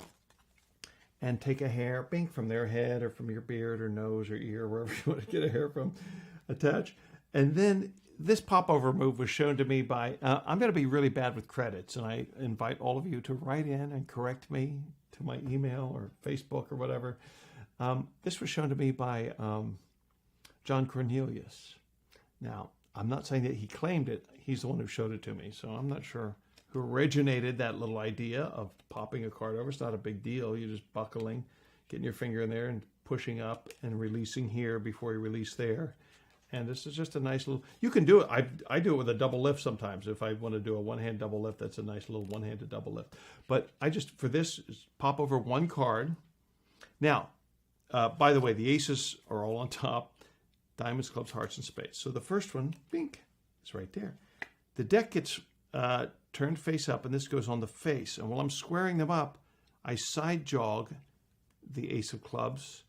And take a hair, bink, from their head or from your beard or nose or ear, wherever you want to get a hair from, attach. And then this popover move was shown to me by, I'm going to be really bad with credits, and I invite all of you to write in and correct me to my email or Facebook or whatever. This was shown to me by John Cornelius. Now, I'm not saying that he claimed it. He's the one who showed it to me, so I'm not sure who originated that little idea of popping a card over. It's not a big deal. You're just buckling, getting your finger in there and pushing up and releasing here before you release there. And this is just a nice little, you can do it. I do it with a double lift sometimes. If I want to do a one-hand double lift, that's a nice little one-handed double lift. But I just, for this, pop over one card. Now, by the way, the aces are all on top. Diamonds, clubs, hearts, and spades. So the first one, bink, is right there. The deck gets turned face up, and this goes on the face. And while I'm squaring them up, I side jog the ace of clubs,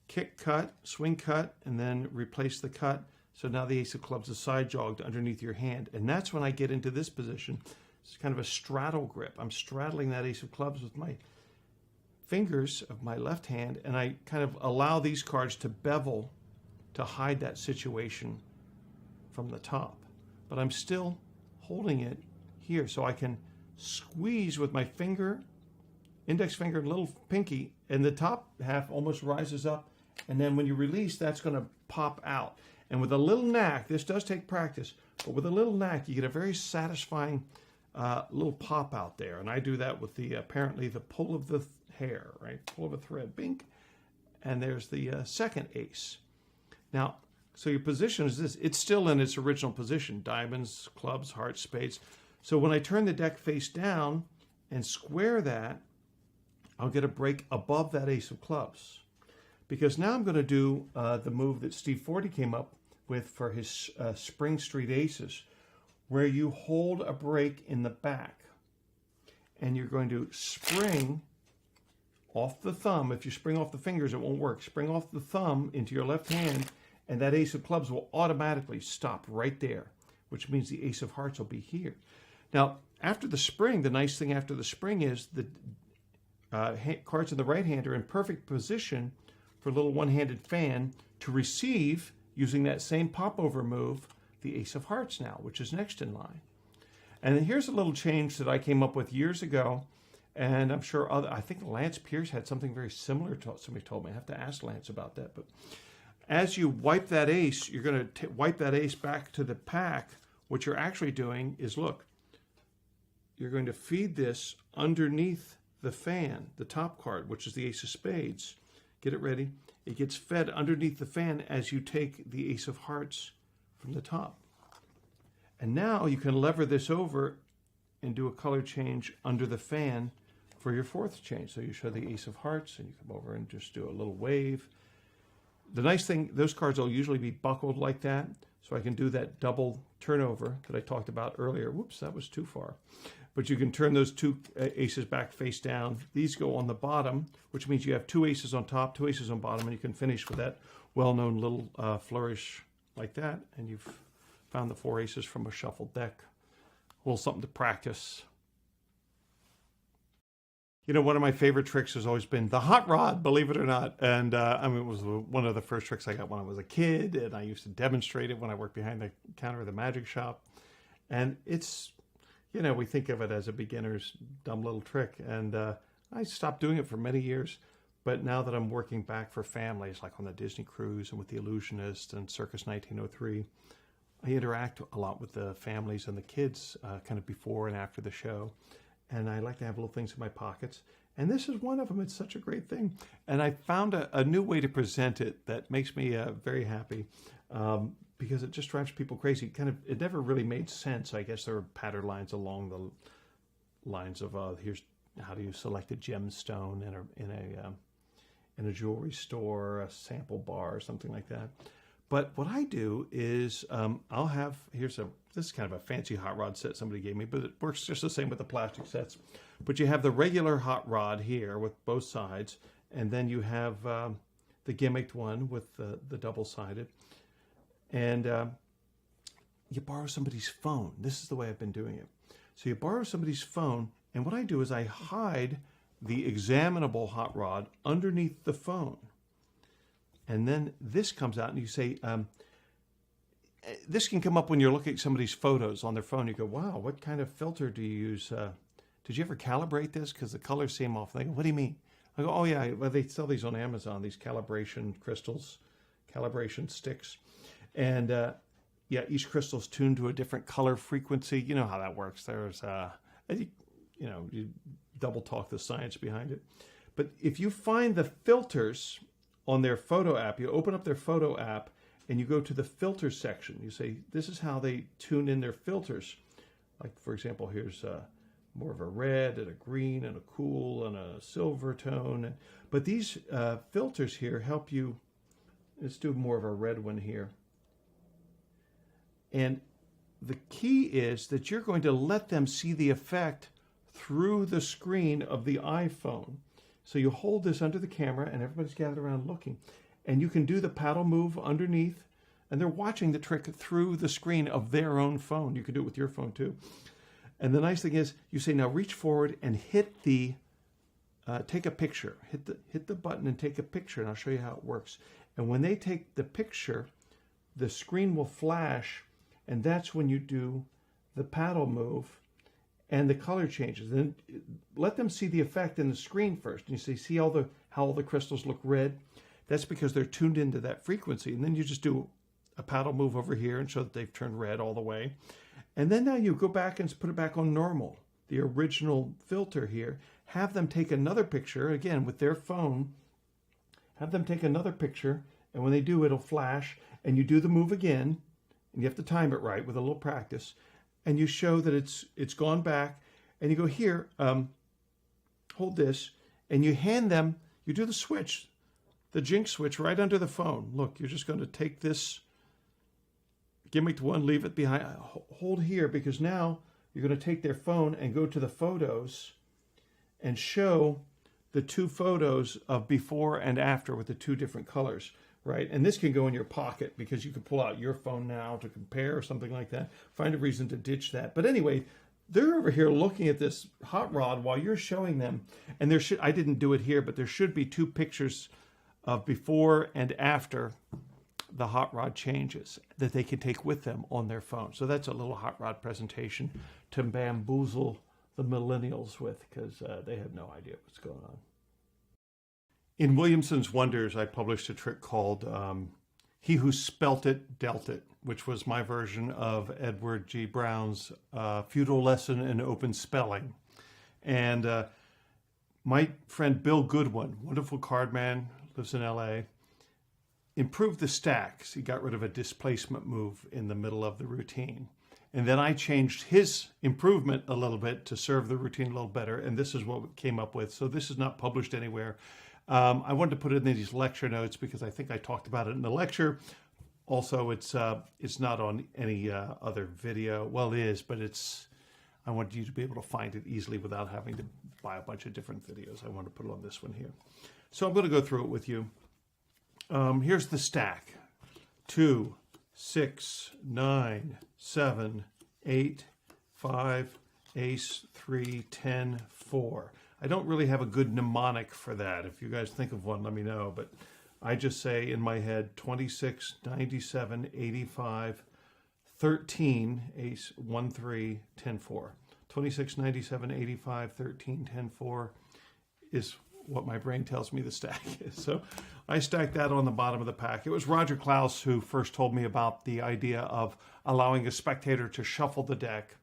kick cut, swing cut, and then replace the cut. So now the ace of clubs is side jogged underneath your hand. And that's when I get into this position. It's kind of a straddle grip. I'm straddling that ace of clubs with my fingers of my left hand, and I kind of allow these cards to bevel to hide that situation from the top. But I'm still holding it here, so I can squeeze with my finger, index finger, and little pinky, and the top half almost rises up, and then when you release, that's going to pop out. And with a little knack, this does take practice, but with a little knack, you get a very satisfying little pop out there. And I do that with the apparently the pull of the hair, right? Pull of a thread, bink, and there's the second ace. Now, so your position is this. It's still in its original position, diamonds, clubs, hearts, spades. So when I turn the deck face down and square that, I'll get a break above that ace of clubs. Because now I'm going to do the move that Steve Forty came up with for his Spring Street Aces, where you hold a break in the back. And you're going to spring off the thumb. If you spring off the fingers, it won't work. Spring off the thumb into your left hand, and that ace of clubs will automatically stop right there, which means the ace of hearts will be here. Now, after the spring, the nice thing after the spring is the cards in the right hand are in perfect position for a little one-handed fan to receive using that same popover move, the ace of hearts now, which is next in line. And then here's a little change that I came up with years ago, and I'm sure I think Lance Pierce had something very similar to somebody told me. I have to ask Lance about that. But as you wipe that ace, you're going to wipe that ace back to the pack. What you're actually doing is, look, you're going to feed this underneath the fan, the top card, which is the ace of spades. Get it ready. It gets fed underneath the fan as you take the ace of hearts from the top. And now you can lever this over and do a color change under the fan for your fourth change. So you show the ace of hearts and you come over and just do a little wave. The nice thing, those cards will usually be buckled like that. So I can do that double turnover that I talked about earlier. Whoops, that was too far. But you can turn those two aces back face down. These go on the bottom, which means you have two aces on top, two aces on bottom, and you can finish with that well-known little flourish like that. And you've found the four aces from a shuffled deck. A little something to practice. You know, one of my favorite tricks has always been the hot rod, believe it or not. And I mean, it was one of the first tricks I got when I was a kid, and I used to demonstrate it when I worked behind the counter of the magic shop. And it's, you know, we think of it as a beginner's dumb little trick. And I stopped doing it for many years. But now that I'm working back for families, like on the Disney cruise and with the Illusionist and Circus 1903, I interact a lot with the families and the kids kind of before and after the show. And I like to have little things in my pockets. And this is one of them. It's such a great thing. And I found a new way to present it that makes me very happy because it just drives people crazy. It never really made sense. I guess there are pattern lines along the lines of here's how do you select a gemstone in a jewelry store, a sample bar, or something like that. But what I do is I'll have, this is kind of a fancy hot rod set somebody gave me, but it works just the same with the plastic sets. But you have the regular hot rod here with both sides, and then you have the gimmicked one with the double-sided. And you borrow somebody's phone. This is the way I've been doing it. So you borrow somebody's phone, and what I do is I hide the examinable hot rod underneath the phone. And then this comes out and you say, this can come up when you're looking at somebody's photos on their phone. You go, wow, what kind of filter do you use? Did you ever calibrate this? Because the colors seem off. They go, what do you mean? I go, oh yeah, well, they sell these on Amazon, these calibration crystals, calibration sticks. And yeah, each crystal's tuned to a different color frequency. You know how that works. There's, you double talk the science behind it. But if you find the filters on their photo app, you open up their photo app and you go to the filter section. You say, this is how they tune in their filters. Like, for example, here's more of a red and a green and a cool and a silver tone. But these filters here help you. Let's do more of a red one here. And the key is that you're going to let them see the effect through the screen of the iPhone. So you hold this under the camera and everybody's gathered around looking. And you can do the paddle move underneath and they're watching the trick through the screen of their own phone. You can do it with your phone too. And the nice thing is you say, now reach forward and hit take a picture. Hit the button and take a picture and I'll show you how it works. And when they take the picture, the screen will flash and that's when you do the paddle move and the color changes. Then let them see the effect in the screen first. And you say, see how all the crystals look red? That's because they're tuned into that frequency. And then you just do a paddle move over here and show that they've turned red all the way. And then now you go back and put it back on normal, the original filter here. Have them take another picture, again, with their phone. Have them take another picture. And when they do, it'll flash. And you do the move again. And you have to time it right with a little practice. And you show that it's gone back, and you go here, hold this, and you hand them, you do the switch, the jinx switch right under the phone. Look, you're just going to take this gimmicked one, leave it behind, hold here, because now you're going to take their phone and go to the photos and show the two photos of before and after with the two different colors. Right, and this can go in your pocket because you can pull out your phone now to compare or something like that. Find a reason to ditch that. But anyway, they're over here looking at this hot rod while you're showing them. And I didn't do it here, but there should be two pictures of before and after the hot rod changes that they can take with them on their phone. So that's a little hot rod presentation to bamboozle the millennials with, because they have no idea what's going on. In Williamson's Wonders, I published a trick called He Who Spelt It, Dealt It, which was my version of Edward G. Brown's Feudal Lesson in Open Spelling. And my friend Bill Goodwin, wonderful card man, lives in LA, improved the stacks. He got rid of a displacement move in the middle of the routine. And then I changed his improvement a little bit to serve the routine a little better. And this is what we came up with. So this is not published anywhere. I wanted to put it in these lecture notes because I think I talked about it in the lecture. Also, it's not on any other video. Well, it is, but I wanted you to be able to find it easily without having to buy a bunch of different videos. I want to put it on this one here. So I'm going to go through it with you. Here's the stack: 2, 6, 9, 7, 8, 5, ace, 3, 10, 4. I don't really have a good mnemonic for that. If you guys think of one, let me know. But I just say in my head 26, 97, 85, 13, ace, 1, 3, 10, 4. 26, 97, 85, 13, 10, 4 is what my brain tells me the stack is. So I stacked that on the bottom of the pack. It was Roger Klaus who first told me about the idea of allowing a spectator to shuffle the deck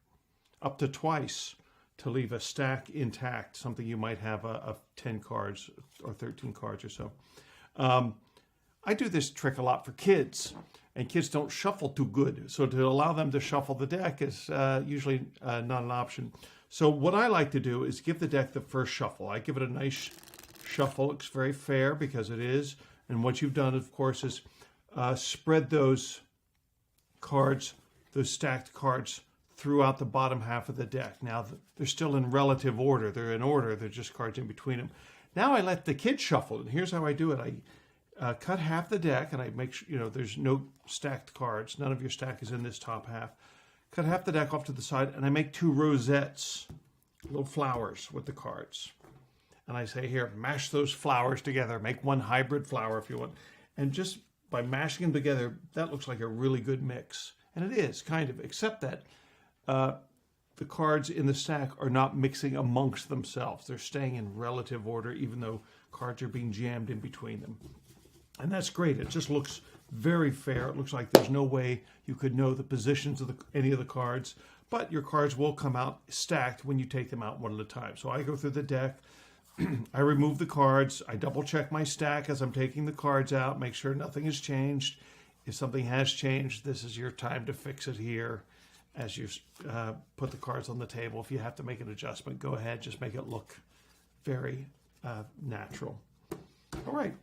up to twice to leave a stack intact, something you might have of 10 cards or 13 cards or so. I do this trick a lot for kids, and kids don't shuffle too good. So to allow them to shuffle the deck is usually not an option. So what I like to do is give the deck the first shuffle. I give it a nice shuffle. It's very fair because it is. And what you've done, of course, is spread those cards, those stacked cards, throughout the bottom half of the deck. Now, they're still in relative order. They're in order. They're just cards in between them. Now I let the kids shuffle. And here's how I do it. I cut half the deck, and I make sure, there's no stacked cards. None of your stack is in this top half. Cut half the deck off to the side, and I make 2 rosettes, little flowers with the cards. And I say, here, mash those flowers together. Make one hybrid flower if you want. And just by mashing them together, that looks like a really good mix. And it is, kind of, except that the cards in the stack are not mixing amongst themselves. They're staying in relative order, even though cards are being jammed in between them. And that's great. It just looks very fair. It looks like there's no way you could know the positions of any of the cards, but your cards will come out stacked when you take them out one at a time. So I go through the deck. I remove the cards. I double check my stack as I'm taking the cards out, make sure nothing has changed. If something has changed, this is your time to fix it here as you put the cards on the table. If you have to make an adjustment, go ahead. Just make it look very natural. All right.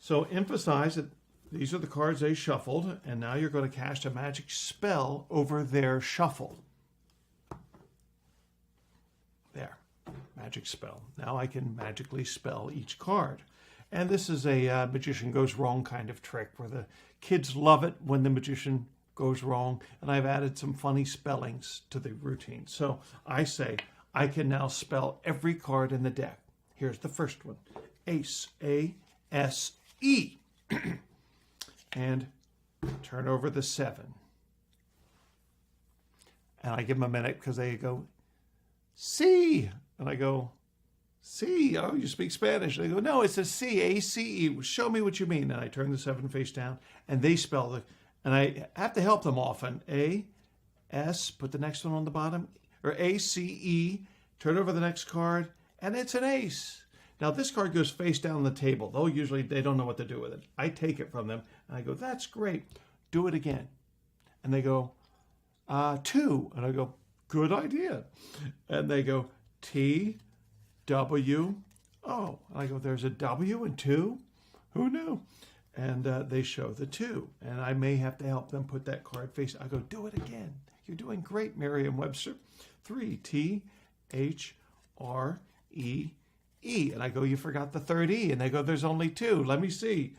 So emphasize that these are the cards they shuffled, and now you're going to cast a magic spell over their shuffle. There, magic spell. Now I can magically spell each card. And this is a magician goes wrong kind of trick where the kids love it when the magician goes wrong. And I've added some funny spellings to the routine. So I say, I can now spell every card in the deck. Here's the first one. Ace, A-S-E. And turn over the 7. And I give them a minute because they go, C. And I go, C. Oh, you speak Spanish. They go, no, it's a C, A-C-E. Show me what you mean. And I turn the 7 face down, and they spell the, and I have to help them often. A-S, put the next one on the bottom, or A-C-E, turn over the next card, and it's an ace. Now, this card goes face down on the table. Though usually they don't know what to do with it. I take it from them, and I go, that's great. Do it again. And they go, 2. And I go, good idea. And they go, T, W, O. And I go, there's a W in 2? Who knew? And they show the 2. And I may have to help them put that card face. I go, do it again. You're doing great, Merriam-Webster. 3, T, H, R, E, E. And I go, you forgot the third E. And they go, there's only 2. Let me see.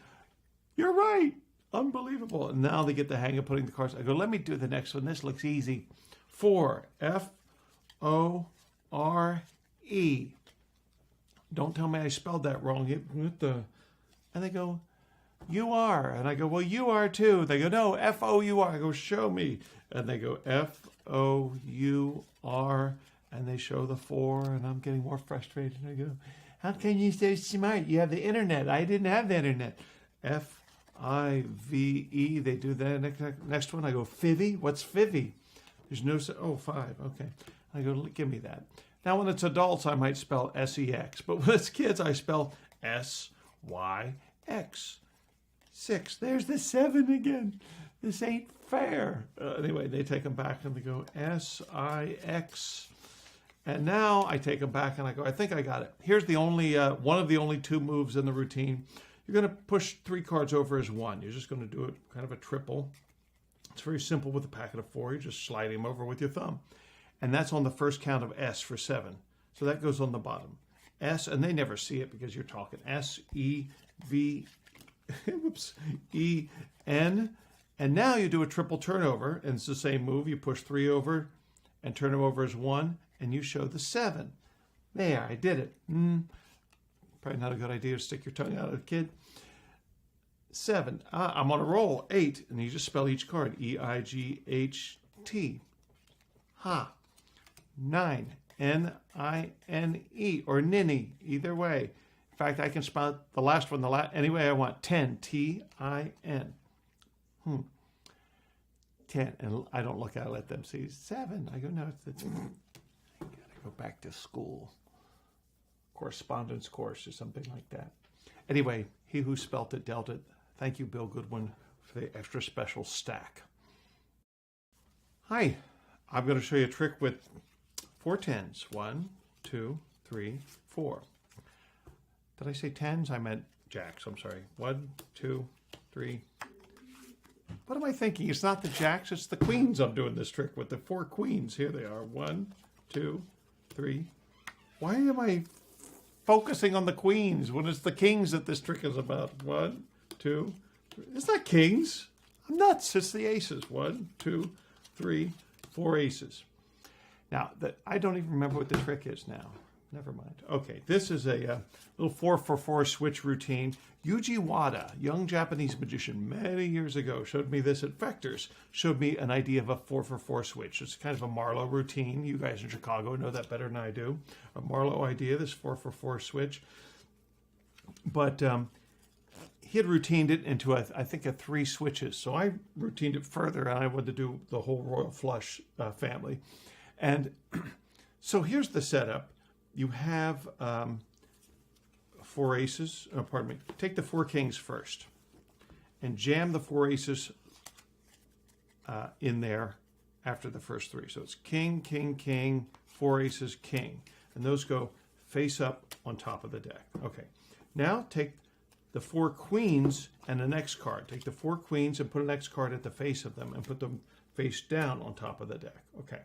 You're right. Unbelievable. And now they get the hang of putting the cards. I go, let me do the next one. This looks easy. 4, F, O, R, E. Don't tell me I spelled that wrong. And they go, you are. And I go, well, you are too. They go, no, F-O-U-R. I go, show me. And they go, F-O-U-R. And they show the 4, and I'm getting more frustrated. I go, how can you so smart? You have the internet. I didn't have the internet. F-I-V-E. They do that. Next one, I go, Fivvy? What's Fivvy? There's no, 5. Okay. I go, give me that. Now, when it's adults, I might spell S-E-X. But when it's kids, I spell S-Y-X. 6. There's the 7 again. This ain't fair. Anyway, they take them back and they go S-I-X. And now I take them back and I go, I think I got it. Here's the only one of the only 2 moves in the routine. You're going to push 3 cards over as 1. You're just going to do it kind of a triple. It's very simple with a packet of 4. You just slide them over with your thumb. And that's on the first count of S for 7. So that goes on the bottom. S, and they never see it because you're talking. S-E-V, whoops, E-N. And now you do a triple turnover, and it's the same move. You push 3 over and turn them over as 1, and you show the 7. There, I did it. Probably not a good idea to stick your tongue out at a kid. 7. I'm on a roll. 8, and you just spell each card. E-I-G-H-T. Ha. 9. N-I-N-E, or Ninny, either way. In fact, I can spell the last one any way I want. 10. T-I-N. 10. And I don't look at it, let them see. 7. I go, no, it's I gotta go back to school. Correspondence course or something like that. Anyway, he who spelt it dealt it. Thank you, Bill Goodwin, for the extra special stack. Hi, I'm going to show you a trick with 4 10s. 1, 2, 3, 4. Did I say 10s? I meant jacks. I'm sorry. 1, 2, 3. What am I thinking? It's not the jacks, it's the queens I'm doing this trick with. The 4 queens. Here they are. 1, 2, 3. Why am I focusing on the queens when it's the kings that this trick is about? 1, 2, 3. It's not kings. I'm nuts. It's the aces. 1, 2, 3, 4 aces. Now, I don't even remember what the trick is now. Never mind. Okay, this is a little 4-for-4 switch routine. Yuji Wada, young Japanese magician, many years ago, showed me this at Vectors. Showed me an idea of a 4-for-4 switch. It's kind of a Marlowe routine. You guys in Chicago know that better than I do. A Marlowe idea, this 4-for-4 switch. But he had routined it into, I think, a 3 switches. So I routined it further, and I wanted to do the whole Royal Flush family. And so here's the setup. You have 4 aces. Oh, pardon me. Take the 4 kings first and jam the 4 aces in there after the first 3. So it's king, king, king, 4 aces, king. And those go face up on top of the deck. Okay. Now take the 4 queens and the next card. Take the 4 queens and put an X card at the face of them and put them face down on top of the deck. Okay.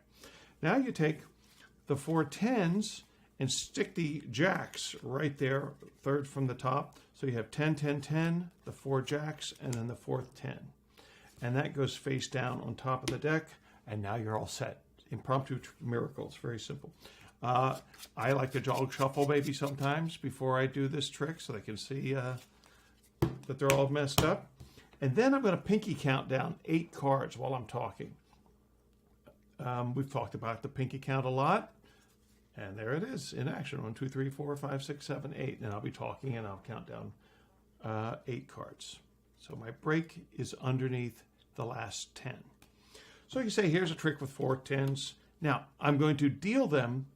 Now you take the 4 10s and stick the jacks right there, third from the top. So you have 10, 10, 10, the 4 jacks, and then the 4th 10. And that goes face down on top of the deck, and now you're all set. Impromptu miracles, very simple. I like to jog shuffle maybe sometimes before I do this trick so they can see that they're all messed up. And then I'm going to pinky count down 8 cards while I'm talking. We've talked about the pinky count a lot. And there it is in action. 1, 2, 3, 4, 5, 6, 7, 8. And I'll be talking and I'll count down 8 cards. So my break is underneath the last 10. So you say, here's a trick with 4 10s. Now, I'm going to deal them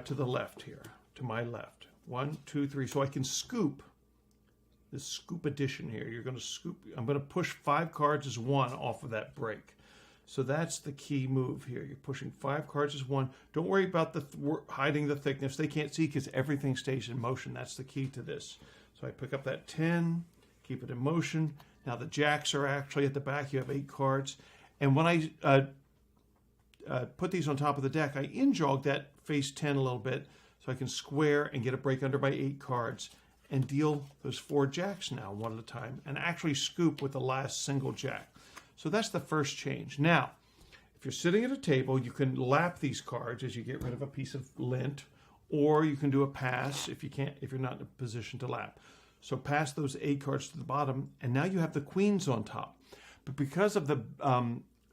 to the left here, to my left. 1, 2, 3. So I can scoop this scoop addition here. You're going to scoop. I'm going to push 5 cards as 1 off of that break. So that's the key move here. You're pushing 5 cards as 1. Don't worry about hiding the thickness. They can't see because everything stays in motion. That's the key to this. So I pick up that 10, keep it in motion. Now the jacks are actually at the back. You have 8 cards. And when I put these on top of the deck, I in-jog that face 10 a little bit so I can square and get a break under my 8 cards and deal those 4 jacks now one at a time and actually scoop with the last single jack. So that's the first change. Now, if you're sitting at a table, you can lap these cards as you get rid of a piece of lint, or you can do a pass if you're not in a position to lap. So pass those 8 cards to the bottom, and now you have the queens on top. But because of the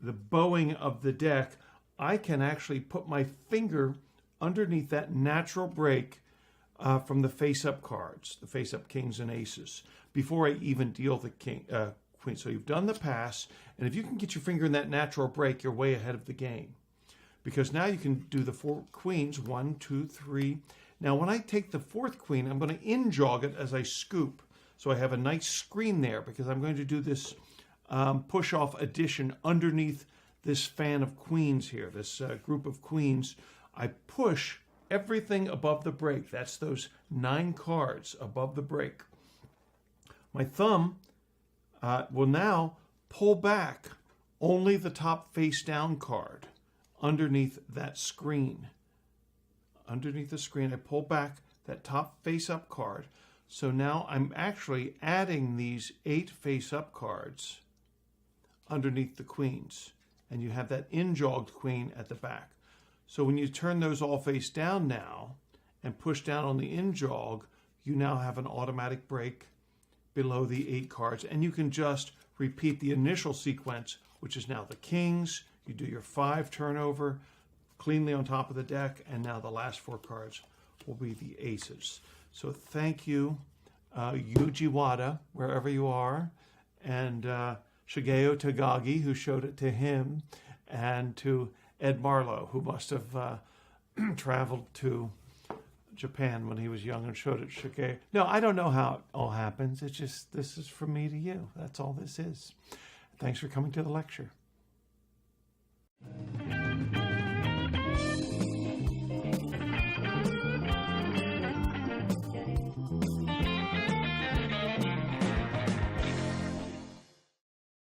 bowing of the deck, I can actually put my finger underneath that natural break from the face-up cards, the face-up kings and aces, before I even deal the queen. So you've done the pass, and if you can get your finger in that natural break, you're way ahead of the game. Because now you can do the 4 queens, 1, 2, 3. Now when I take the 4th queen, I'm going to in-jog it as I scoop. So I have a nice screen there because I'm going to do this push-off addition underneath this fan of queens here, this group of queens. I push everything above the break. That's those 9 cards above the break. My thumb will now pull back only the top face-down card underneath that screen. Underneath the screen, I pull back that top face-up card. So now I'm actually adding these 8 face-up cards underneath the queens. And you have that in-jogged queen at the back. So when you turn those all face down now and push down on the in-jog, you now have an automatic break below the 8 cards. And you can just repeat the initial sequence, which is now the kings. You do your 5 turnover cleanly on top of the deck, and now the last 4 cards will be the aces. So thank you, Yuji Wada, wherever you are, and Shigeo Tagagi, who showed it to him, and to Ed Marlowe, who must have traveled to Japan when he was young and showed it to Shigeo. No, I don't know how it all happens. It's just, this is from me to you. That's all this is. Thanks for coming to the lecture.